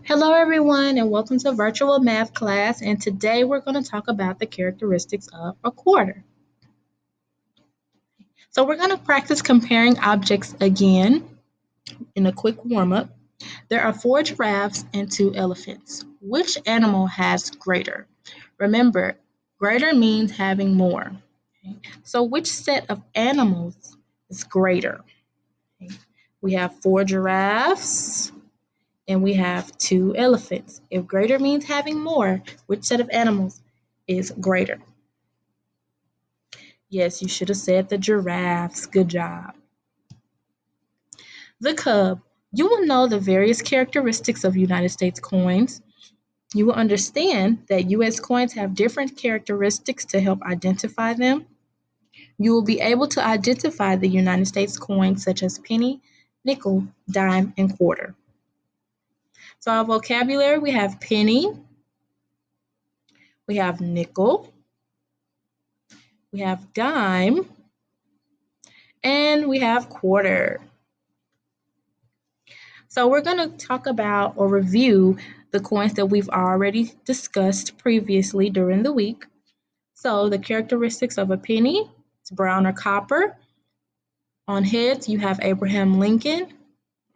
Hello everyone and welcome to virtual math class, and today we're going to talk about the characteristics of a quarter. So we're going to practice comparing objects again in a quick warm-up. There are 4 giraffes and 2 elephants. Which animal has greater? Remember, greater means having more. Okay? So which set of animals is greater? Okay? We have 4 giraffes and we have 2 elephants. If greater means having more, which set of animals is greater? Yes, you should have said the giraffes. Good job. The cub. You will know the various characteristics of United States coins. You will understand that U.S. coins have different characteristics to help identify them. You will be able to identify the United States coins such as penny, nickel, dime, and quarter. So our vocabulary, we have penny, we have nickel, we have dime, and we have quarter. So we're going to talk about or review the coins that we've already discussed previously during the week. So the characteristics of a penny, it's brown or copper. On heads, you have Abraham Lincoln.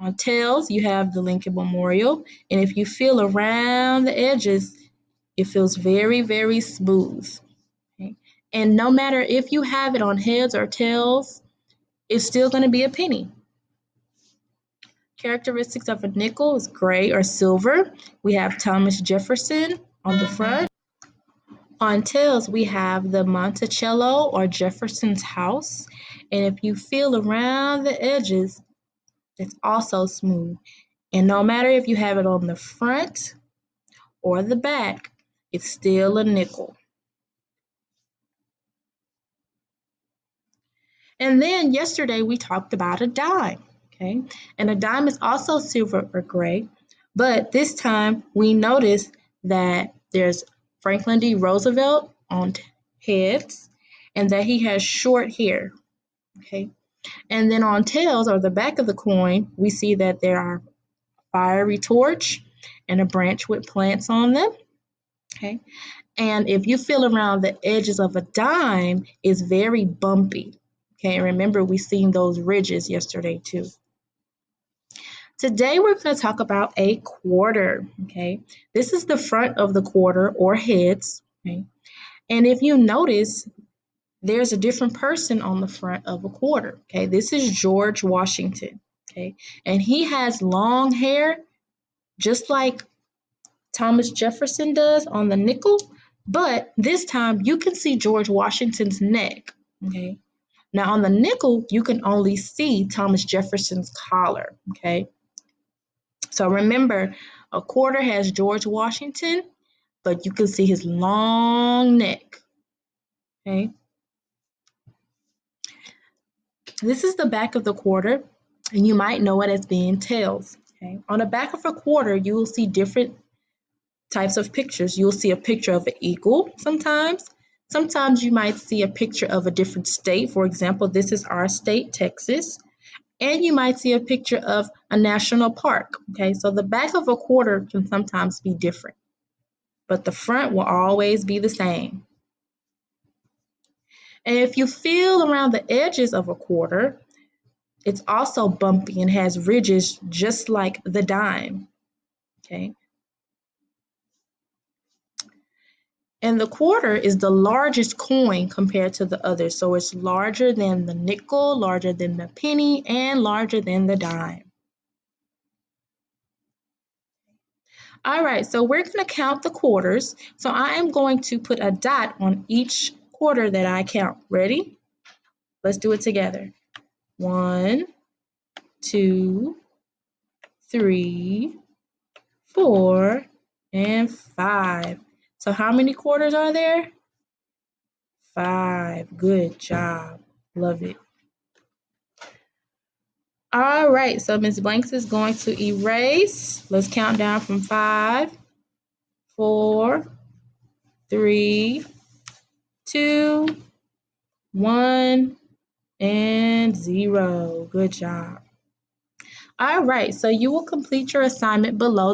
On tails, you have the Lincoln Memorial. And if you feel around the edges, it feels very, very smooth. Okay? And no matter if you have it on heads or tails, it's still going to be a penny. Characteristics of a nickel is gray or silver. We have Thomas Jefferson on the front. On tails, we have the Monticello or Jefferson's house. And if you feel around the edges, it's also smooth. And no matter if you have it on the front or the back, it's still a nickel. And then yesterday we talked about a dime. Okay, and a dime is also silver or gray, but this time we notice that there's Franklin D. Roosevelt on heads and that he has short hair. Okay, and then on tails or the back of the coin, we see that there are a fiery torch and a branch with plants on them. Okay, and if you feel around the edges of a dime, it's very bumpy. Okay, remember we seen those ridges yesterday too. Today we're going to talk about a quarter, okay? This is the front of the quarter or heads, okay? And if you notice, there's a different person on the front of a quarter, okay? This is George Washington, okay? And he has long hair, just like Thomas Jefferson does on the nickel, but this time you can see George Washington's neck, okay? Now on the nickel, you can only see Thomas Jefferson's collar, okay? So remember, a quarter has George Washington, but you can see his long neck, okay? This is the back of the quarter, and you might know it as being tails, okay? On the back of a quarter, you will see different types of pictures. You'll see a picture of an eagle sometimes. Sometimes you might see a picture of a different state. For example, this is our state, Texas. And you might see a picture of a national park, okay? So the back of a quarter can sometimes be different, but the front will always be the same. And if you feel around the edges of a quarter, it's also bumpy and has ridges just like the dime, okay? And the quarter is the largest coin compared to the others. So it's larger than the nickel, larger than the penny, and larger than the dime. All right, so we're going to count the quarters. So I am going to put a dot on each quarter that I count. Ready? Let's do it together. 1, 2, 3, 4, and 5. So how many quarters are there? 5. Good job. Love it. All right, so Ms. Blanks is going to erase. Let's count down from 5, 4, 3, 2, 1, and 0. Good job. All right, so you will complete your assignment below.